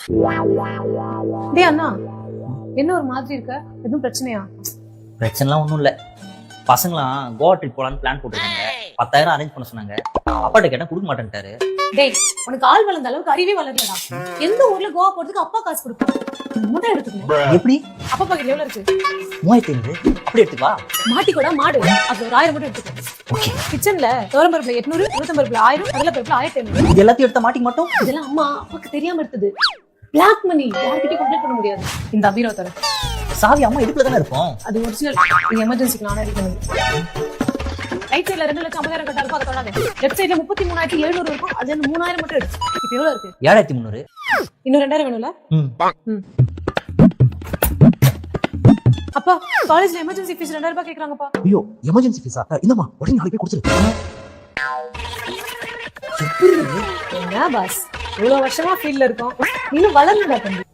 டேய் அண்ணா, என்ன ஒரு மாதிரி இருக்க? எதுவும் பிரச்சனையா? பிரச்சனைலாம் ஒன்றும் இல்லை. பசங்களாம் கோவா ட்ரிப் போலான்னு பிளான் போட்டுருக்காங்க. 10,000 அரேஞ்ச் பண்ண சொன்னாங்க. அப்பாட்ட கேட்டா கொடுக்க மாட்டேன்ட்டாரு. டேய், உனக்கு ஆள் வளர்ந்த அளவுக்கு அறிவே வளரலடா. எந்த ஊர்ல கோவா போறதுக்கு அப்பா காசு கொடுப்பாரு? மூட்டை எடுத்துக்கணும். எப்படி? அப்பா பாக்கெட் எவ்வளவு இருக்கு? 3500. அப்படி எடுத்துக்கா. மாட்டிக்கூட மாடு. அது ஒரு 1000 மட்டும் எடுத்துக்கோ. ஓகே. கிச்சன்ல தோரம்பருப்புல 800, உளுத்தம்பருப்புல 1000, கடலைப்பருப்புல 1500. இது எல்லாத்தையும் எடுத்த மாட்டிக்க மாட்டோம். இதெல்லாம் அம்மா அப்பாக்கு தெரியாம எடுத்தது. பிளாக் மணி யார்கிட்டயும் கம்ப்ளைண்ட் பண்ண முடியாது. இந்த அபீரோ தர சாவி அம்மா இதுக்குள்ள தானே இருக்கும். அது ஒரிஜினல். இது எமர்ஜென்சிக்கு நானே ரெடி பண்ணுவேன். ரைட் சைடுல 2,50,000 கட்டா இருக்கும், அதை தொடாதே. லெஃப்ட் சைடுல 33,700 இருக்கும், அதுல இருந்து 3,000 மட்டும் எடுத்து. இப்போ எவ்வளவு இருக்கு? 7,300. இன்னும் 2,000 வேணும்ல? ம். அப்பா, காலேஜ்ல எமர்ஜென்சி ஃபீஸ் 2,000 ரூபாய் கேக்குறாங்கப்பா. ஐயோ, எமர்ஜென்சி ஃபீஸா? இந்தம்மா உடனே நாளைக்கு போய் கொடுத்துரு. என்ன பாஸ், இவ்வளவு வருஷமா ஃபீல்ட்ல இருக்கோம், இன்னும் வளரலடா தம்பி.